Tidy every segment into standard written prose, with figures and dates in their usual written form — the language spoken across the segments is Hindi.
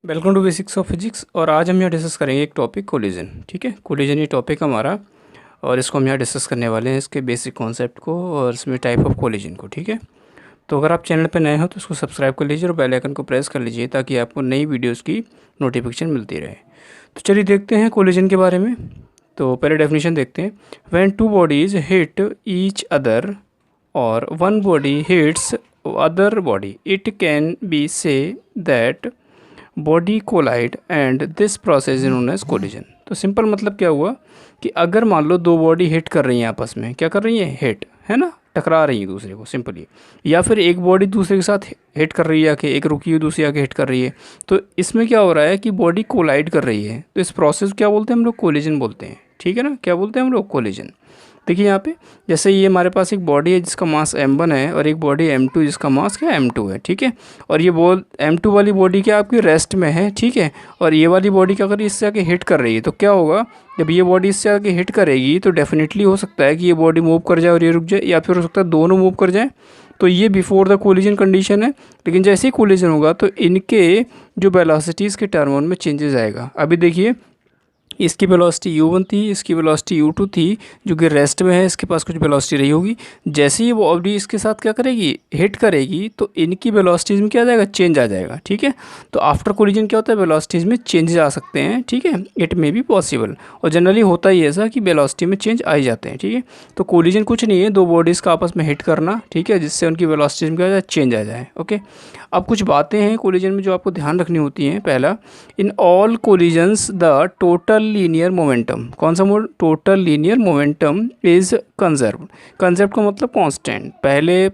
Welcome to basics of physics. और आज हम यहाँ डिस्कस करेंगे एक टॉपिक कोलिजन। ठीक है, कोलिजन ये टॉपिक हमारा, और इसको हम यहाँ डिस्कस करने वाले हैं, इसके बेसिक कॉन्सेप्ट को और इसमें टाइप ऑफ कोलिजन को। ठीक है, तो अगर आप चैनल पर नए हो तो इसको सब्सक्राइब कर लीजिए और बेल आइकन को प्रेस कर लीजिए ताकि आपको नई वीडियोज़ की नोटिफिकेशन मिलती रहे। तो चलिए देखते हैं कोलिजन के बारे में। तो पहले डेफिनेशन देखते हैं। When two bodies hit each other और one body hits other body it can be say that body collide and this process is known as collision. तो सिंपल मतलब क्या हुआ कि अगर मान लो दो बॉडी हिट कर रही हैं, आपस में क्या कर रही हैं, हिट, है ना, टकरा रही है दूसरे को सिंपली, या फिर एक बॉडी दूसरे के साथ हिट कर रही है आके, एक रुकी हुई दूसरी आके हिट कर रही है, तो इसमें क्या हो रहा है कि बॉडी कोलाइड कर रही है। तो इस प्रोसेस क्या बोलते हैं हम लोग, कोलिजन बोलते हैं। ठीक है ना, क्या बोलते हैं हम लोग, कोलिजन। देखिए यहाँ पे जैसे ये हमारे पास एक बॉडी है जिसका मास m1 है और एक बॉडी m2 जिसका मास क्या m2 है। ठीक है, और ये m2 वाली बॉडी क्या आपकी रेस्ट में है। ठीक है, और ये वाली बॉडी क्या कर रही है, इससे आके हिट कर रही है। तो क्या होगा, जब ये बॉडी इससे आके हिट करेगी तो डेफिनेटली हो सकता है कि ये बॉडी मूव कर जाए और ये रुक जाए, या फिर हो सकता है दोनों मूव कर जाए। तो ये बिफोर द कोलिजन कंडीशन है, लेकिन जैसे ही कोलिजन होगा तो इनके जो वेलोसिटीज़ के टर्म में चेंजेस आएगा। अभी देखिए, इसकी वेलोसिटी u1 थी, इसकी वेलोसिटी u2 थी, जो कि रेस्ट में है, इसके पास कुछ वेलोसिटी रही होगी। जैसे ही वो बॉडी इसके साथ क्या करेगी, हिट करेगी, तो इनकी वेलोसिटीज़ में क्या आ जाएगा, चेंज आ जाएगा। ठीक है, तो आफ्टर कोलिजन क्या होता है, वेलोसिटीज़ में चेंजेस आ सकते हैं। ठीक है, इट मे बी पॉसिबल, और जनरली होता ही ऐसा कि वेलोसिटी में चेंज आ ही जाते हैं। ठीक है, तो कोलिजन कुछ नहीं है, दो बॉडीज़ का आपस में हिट करना, ठीक है, जिससे उनकी वेलोसिटीज़ में क्या आ जाए, चेंज आ जाए। ओके, अब कुछ बातें हैं कोलिजन में जो आपको ध्यान रखनी होती हैं। पहला, in all collisions the total linear momentum, कौन सा total linear momentum is conserved. Conserve का मतलब कांस्टेंट, पहले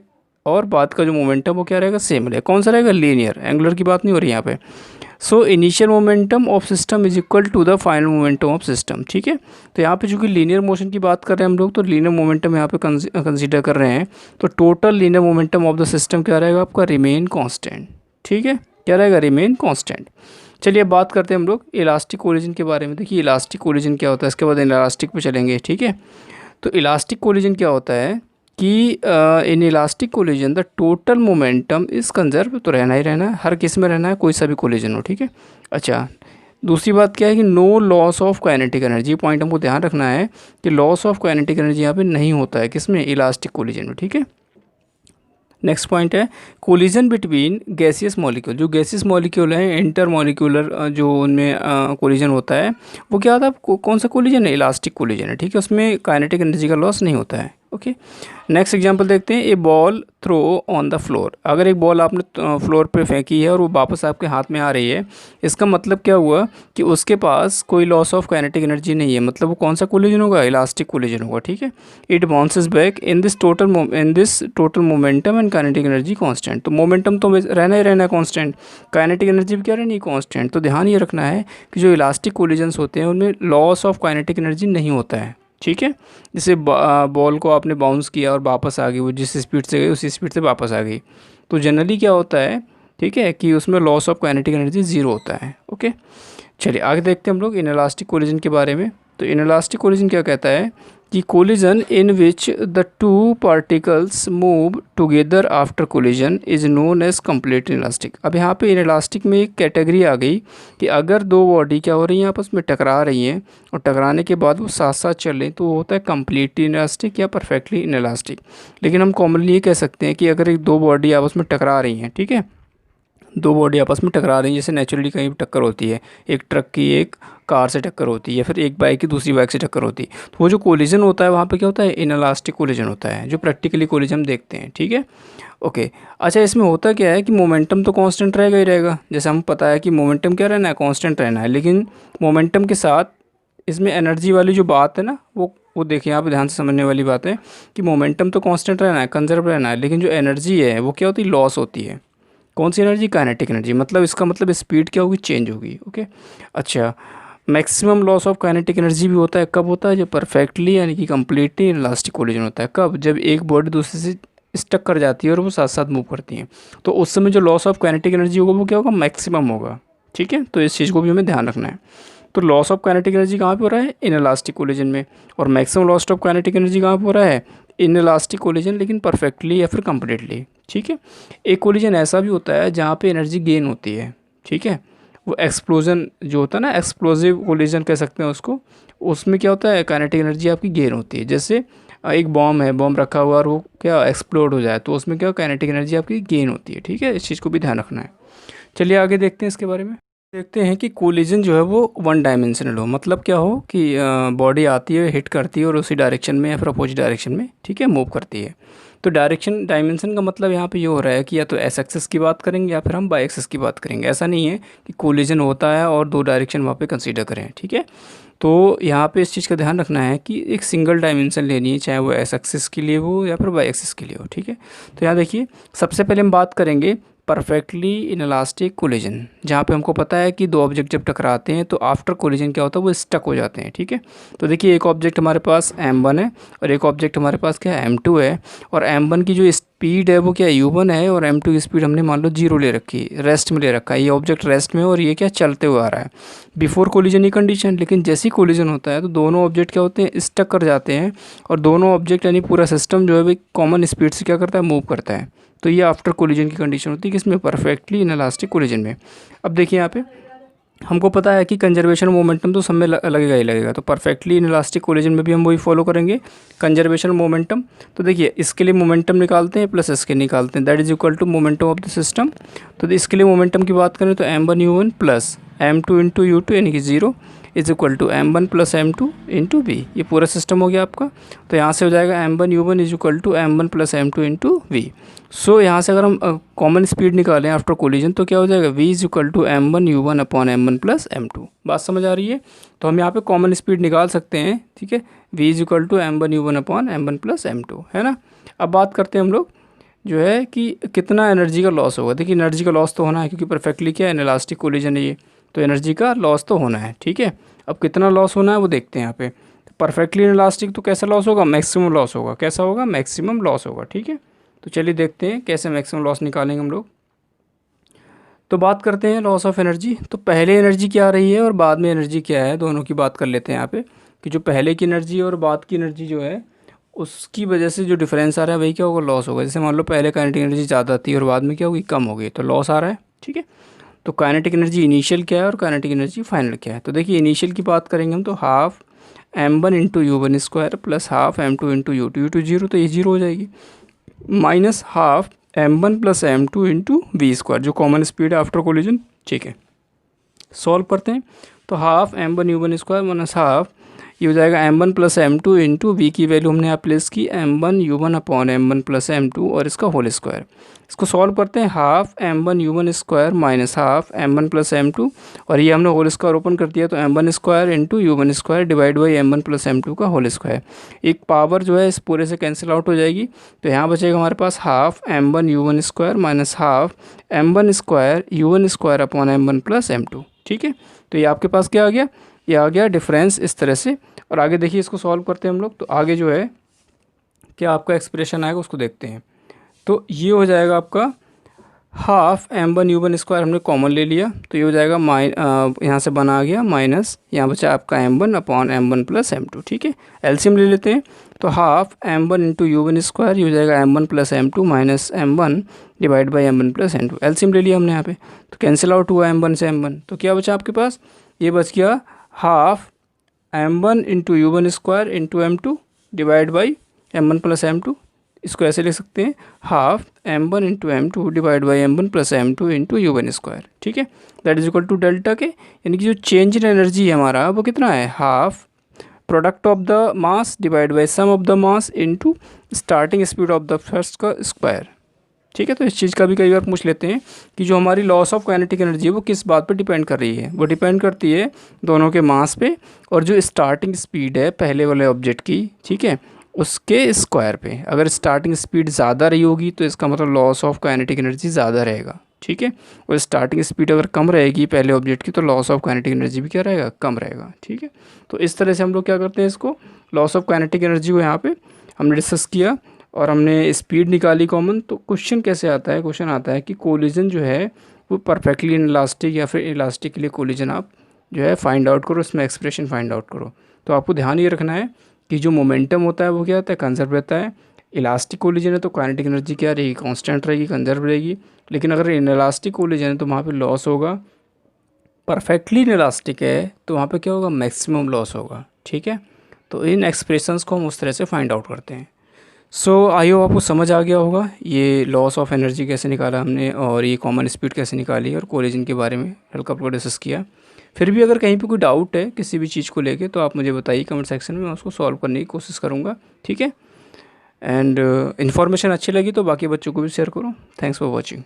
और बाद का जो मोमेंटम वो क्या रहेगा, सेम रहेगा। कौन सा रहेगा, लीनियर, एंगुलर की बात नहीं हो रही यहाँ पे। So initial momentum of system is equal to the final momentum of system. ठीक है, तो यहाँ पे चूँकि लीनियर मोशन की बात कर रहे हैं हम लोग, तो लीनियर मोमेंटम यहाँ पे कंसीडर कर रहे हैं, तो total linear momentum of the system क्या रहेगा आपका, रिमेन कांस्टेंट। ठीक है, क्या रहेगा, रिमेन कांस्टेंट। चलिए अब बात करते हैं हम लोग इलास्टिक कोलिजन के बारे में। देखिए इलास्टिक कोलिजन क्या होता है, इसके बाद इलास्टिक पे चलेंगे। ठीक है, तो इलास्टिक कोलिजन क्या होता है कि in elastic collision the total momentum is conserve, तो रहना ही रहना है, हर केस में रहना है, कोई सा भी कोलिजन हो। ठीक है, अच्छा, दूसरी बात क्या है कि no loss of kinetic energy, point हमको ध्यान रखना है कि लॉस ऑफ काइनेटिक एनर्जी यहाँ पे नहीं होता है, किसमें, इलास्टिक कोलिजन में। ठीक है, नेक्स्ट पॉइंट है कोलिजन बिटवीन गैसियस मॉलिक्यूल, जो गैसियस मॉलिक्यूल है, इंटर मॉलिक्यूलर जो उनमें कोलिजन होता है, वो क्या होता है, कौन सा कोलिजन है, इलास्टिक कोलिजन है। ठीक है, उसमें काइनेटिक एनर्जी का लॉस नहीं होता है। ओके, नेक्स्ट एग्जांपल देखते हैं। A ball throw on the floor, अगर एक बॉल आपने फ्लोर पे फेंकी है और वो वापस आपके हाथ में आ रही है, इसका मतलब क्या हुआ कि उसके पास कोई लॉस ऑफ काइनेटिक एनर्जी नहीं है, मतलब वो कौन सा कोलिजन होगा, इलास्टिक कोलिजन होगा। ठीक है, it bounces back in this total momentum and kinetic energy constant. तो मोमेंटम तो रहना ही रहना है कांस्टेंट, काइनेटिक एनर्जी भी क्या रहनी है, कांस्टेंट। तो ध्यान ये रखना है कि जो इलास्टिक कोलिजन्स होते हैं उनमें लॉस ऑफ काइनेटिक एनर्जी नहीं होता है। ठीक है, जैसे बॉल को आपने बाउंस किया और वापस आ गई, वो जिस स्पीड से गई उसी स्पीड से वापस आ गई, तो जनरली क्या होता है, ठीक है, कि उसमें loss of kinetic energy zero होता है। ओके, चलिए आगे देखते हैं हम लोग इनइलास्टिक कोलिजन के बारे में। तो इनइलास्टिक कोलिजन क्या कहता है कि collision in which the two particles move together after collision is known as complete inelastic. अब यहाँ पे इनइलास्टिक में एक कैटेगरी आ गई कि अगर दो बॉडी क्या हो रही हैं, आपस में टकरा रही हैं और टकराने के बाद वो साथ साथ चल रही हैं, तो वो होता है कंप्लीटली इनइलास्टिक या परफेक्टली इनइलास्टिक। लेकिन हम कॉमनली ये कह सकते हैं कि अगर एक दो बॉडी आपस में टकरा रही हैं, ठीक है, दो बॉडी आपस में टकरा रही हैं, जैसे नेचुरली कहीं भी टक्कर होती है, एक ट्रक की एक कार से टक्कर होती है, या फिर एक बाइक की दूसरी बाइक से टक्कर होती है, तो वो जो कोलिजन होता है वहाँ पे क्या होता है, इनइलास्टिक कोलिजन होता है, जो प्रैक्टिकली कोलिजन हम देखते हैं। ठीक है, ओके, अच्छा, इसमें होता क्या है कि मोमेंटम तो कांस्टेंट रहेगा ही रहेगा, जैसे हम पता है कि मोमेंटम क्या रहना है, कांस्टेंट रहना है, लेकिन मोमेंटम के साथ इसमें एनर्जी वाली जो बात है ना, वो देखिए आप ध्यान से समझने वाली बात है कि मोमेंटम तो कांस्टेंट रहना है, कंजर्व रहना है, लेकिन जो एनर्जी है वो क्या होती है, लॉस होती है। कौन सी एनर्जी, काइनेटिक एनर्जी, मतलब इसका मतलब स्पीड क्या होगी, चेंज होगी। ओके, अच्छा, maximum loss of kinetic energy भी होता है, कब होता है, जब परफेक्टली यानी कि कम्प्लीटली इलास्टिक कोलिजन होता है। कब, जब एक बॉडी दूसरे से स्टक कर जाती है और वो साथ साथ मूव करती हैं, तो उस समय जो लॉस ऑफ काइनेटिक एनर्जी होगा वो क्या होगा, मैक्सिमम होगा। ठीक है, तो इस चीज़ को भी हमें ध्यान रखना है। तो लॉस ऑफ काइनेटिक एनर्जी कहाँ पे हो रहा है, इनइलास्टिक कोलिजन में, और maximum loss of kinetic energy कहाँ पे हो रहा है, इनइलास्टिक कोलिजन, लेकिन परफेक्टली या फिर कम्प्लीटली। ठीक है, एक कोलिजन ऐसा भी होता है जहाँ पे एनर्जी गेन होती है। ठीक है, वो एक्सप्लोजन जो होता है ना, एक्सप्लोजिव कोलिजन कह सकते हैं उसको, उसमें क्या होता है काइनेटिक एनर्जी आपकी गेन होती है। जैसे एक बॉम्ब है, बॉम्ब रखा हुआ और वो क्या एक्सप्लोड हो जाए तो उसमें क्या काइनेटिक एनर्जी आपकी गेन होती है। ठीक है, इस चीज़ को भी ध्यान रखना है। चलिए आगे देखते हैं इसके बारे में। देखते हैं कि कोलिजन जो है वो वन डायमेंशनल हो, मतलब क्या हो कि बॉडी आती है, हिट करती है और उसी डायरेक्शन में या फिर अपोजिट डायरेक्शन में, ठीक है, मूव करती है। तो डायमेंशन का मतलब यहाँ पे ये हो रहा है कि या तो एस एक्सिस की बात करेंगे या फिर हम वाई एक्सिस की बात करेंगे। ऐसा नहीं है कि कोलिजन होता है और दो डायरेक्शन वहाँ पे कंसीडर करें। ठीक है, तो यहाँ पे इस चीज़ का ध्यान रखना है कि एक सिंगल डायमेंशन लेनी है, चाहे वो एस एक्सिस के लिए हो या फिर वाई एक्सिस के लिए हो। ठीक है, तो यहाँ देखिए सबसे पहले हम बात करेंगे परफेक्टली इनलास्टिक कोलिजन, जहाँ पे हमको पता है कि दो ऑब्जेक्ट जब टकराते हैं तो आफ्टर कोलिजन क्या होता है, वो स्टक हो जाते हैं। ठीक है, तो देखिए एक ऑब्जेक्ट हमारे पास m1 है और एक ऑब्जेक्ट हमारे पास क्या है m2 है, और m1 की जो स्पीड है वो क्या u1 है और m2 की स्पीड हमने मान लो 0 ले रखी है, रेस्ट में ले रखा है। ये ऑब्जेक्ट रेस्ट में और ये क्या चलते हुए आ रहा है, बिफोर कोलिजन ही कंडीशन। लेकिन जैसे ही कोलिजन होता है तो दोनों ऑब्जेक्ट क्या होते हैं, स्टक कर जाते हैं, और दोनों ऑब्जेक्ट यानी पूरा सिस्टम जो है वो कॉमन स्पीड से क्या करता है, मूव करता है। तो ये आफ्टर कोलिजन की कंडीशन होती है, किसमें, परफेक्टली इनलास्टिक कोलिजन में। अब देखिए यहाँ पे हमको पता है कि कंजर्वेशन मोमेंटम तो सब में लगेगा ही लगेगा, तो परफेक्टली इनलास्टिक कोलिजन में भी हम वही फॉलो करेंगे, कंजर्वेशन मोमेंटम। तो देखिए इसके लिए मोमेंटम निकालते हैं प्लस इसके निकालते हैं, that is equal to momentum of the system. तो इसके लिए मोमेंटम की बात करें तो m1u1 plus m2 into u2 यानी कि 0 is equal to m1 plus m2 into v. ये पूरा सिस्टम हो गया आपका। तो यहाँ से हो जाएगा m1u1 is equal to m1 plus m2 into v. So यहाँ से अगर हम कॉमन स्पीड निकालें आफ्टर कोलिजन तो क्या हो जाएगा, v is equal to m1u1 upon m1 plus m2। बात समझ आ रही है, तो हम यहाँ पे कॉमन स्पीड निकाल सकते हैं। ठीक है, v is equal to m1u1 upon m1 plus m2, है ना। अब बात करते हैं हम लोग जो है कि कितना एनर्जी का लॉस होगा। देखिए एनर्जी का लॉस तो होना है क्योंकि परफेक्टली क्या है, इनलास्टिक कोलिजन है ये, तो एनर्जी का लॉस तो होना है। ठीक है, अब कितना लॉस होना है वो देखते हैं यहाँ पे। परफेक्टली इनलास्टिक तो कैसा लॉस होगा, मैक्सिमम लॉस होगा। कैसा होगा, मैक्सिमम लॉस होगा। ठीक है, तो चलिए देखते हैं कैसे मैक्सिमम लॉस निकालेंगे हम लोग। तो बात करते हैं लॉस ऑफ एनर्जी। तो पहले एनर्जी क्या आ रही है और बाद में एनर्जी क्या है, दोनों की बात कर लेते हैं यहाँ पे, कि जो पहले की एनर्जी और बाद की एनर्जी जो है उसकी वजह से जो डिफरेंस आ रहा है वही क्या होगा, लॉस होगा। जैसे मान लो पहले काइनेटिक एनर्जी ज़्यादा थी और बाद में क्या होगी, कम हो गई, तो लॉस आ रहा है। ठीक है, तो काइनेटिक एनर्जी इनिशियल क्या है और काइनेटिक एनर्जी फाइनल क्या है। तो देखिए इनिशियल की बात करेंगे हम तो half m1 into u1 square plus half m2 into u2 zero, तो ये जीरो हो जाएगी, minus half m1 plus m2 into v square जो कॉमन स्पीड है आफ्टर कोलिजन। ठीक है, सॉल्व करते हैं तो half m1 u1 square minus half ये हो जाएगा m1 plus m2 into v की वैल्यू हमने यहाँ प्लेस की m1 u1 upon m1 plus m2 और इसका होल स्क्वायर। इसको सॉल्व करते हैं, half m1 u1 square minus half m1 plus m2 और ये हमने होल स्क्वायर ओपन कर दिया तो m1 square into u1 square divide by m1 plus m2 का होल स्क्वायर। एक पावर जो है इस पूरे से कैंसिल आउट हो जाएगी, तो यहाँ बचेगा हमारे पास half m1 u1 square minus half m1 square u1 square upon m1 plus m2। ठीक है, तो ये आपके पास क्या आ गया, ये आ गया डिफरेंस इस तरह से। और आगे देखिए इसको सॉल्व करते हैं हम लोग, तो आगे जो है क्या आपका एक्सप्रेशन आएगा उसको देखते हैं। तो ये हो जाएगा आपका हाफ m1 u1 स्क्वायर हमने कॉमन ले लिया तो ये हो जाएगा यहाँ से बना आ गया माइनस, यहाँ बचा आपका m1 upon m1 plus m2। ठीक है, एलसीएम ले लेते हैं तो half m1 into u1 square ये हो जाएगा m1 plus m2 minus m1 divide by m1 plus m2। LCM ले लिया हमने यहाँ पे, तो कैंसिल आउट हुआ m1 से m1, तो क्या बचा आपके पास, ये बच गया half m1 into u1 square into m2 divide by m1 plus m2। इसको ऐसे लिख सकते हैं, half m1 into m2 divide by m1 plus m2 into u1 square. ठीक है, that is equal to delta K, यानी कि जो चेंज इन एनर्जी है हमारा वो कितना है, half product of the mass divide by sum of the mass into starting speed of the first का स्क्वायर। ठीक है, तो इस चीज़ का भी कई बार पूछ लेते हैं कि जो हमारी लॉस ऑफ काइनेटिक एनर्जी है वो किस बात पर डिपेंड कर रही है। वो डिपेंड करती है दोनों के मास पे और जो स्टार्टिंग स्पीड है पहले वाले ऑब्जेक्ट की, ठीक है, उसके स्क्वायर पे। अगर स्टार्टिंग स्पीड ज़्यादा रही होगी तो इसका मतलब लॉस ऑफ काइनेटिक एनर्जी ज़्यादा रहेगा। ठीक है, और स्टार्टिंग स्पीड अगर कम रहेगी पहले ऑब्जेक्ट की तो लॉस ऑफ काइनेटिक एनर्जी भी क्या रहेगा, कम रहेगा। ठीक है, तो इस तरह से हम लोग क्या करते हैं, इसको लॉस ऑफ काइनेटिक एनर्जी को यहाँ पे हमने डिस्कस किया और हमने स्पीड निकाली कॉमन। तो क्वेश्चन कैसे आता है, क्वेश्चन आता है कि कोलिजन जो है वो परफेक्टली इनलास्टिक या फिर इलास्टिक के लिए कोलिजन आप जो है फाइंड आउट करो, उसमें एक्सप्रेशन फाइंड आउट करो। तो आपको ध्यान ये रखना है कि जो मोमेंटम होता है वो क्या होता है, कंजर्व रहता है। इलास्टिक कोलिजन है तो काइनेटिक एनर्जी क्या रहेगी, कांस्टेंट रहेगी, कंजर्व रहेगी। लेकिन अगर इनलास्टिक कोलिजन है तो वहाँ पे लॉस होगा परफेक्टली इलास्टिक है तो वहाँ पे क्या होगा, मैक्सिमम लॉस होगा। ठीक है, तो इन एक्सप्रेशंस को हम उस तरह से फाइंड आउट करते हैं। सो आई होप आपको समझ आ गया होगा ये लॉस ऑफ एनर्जी कैसे निकाला हमने, और ये कॉमन स्पीड कैसे निकाली, और कोलिजन के बारे में हल्का फुल्का डिस्कस किया। फिर भी अगर कहीं पे कोई डाउट है किसी भी चीज़ को लेके तो आप मुझे बताइए कमेंट सेक्शन में, मैं उसको सॉल्व करने की कोशिश करूँगा। ठीक है, एंड इन्फॉर्मेशन अच्छी लगी तो बाकी बच्चों को भी शेयर करो। Thanks for watching.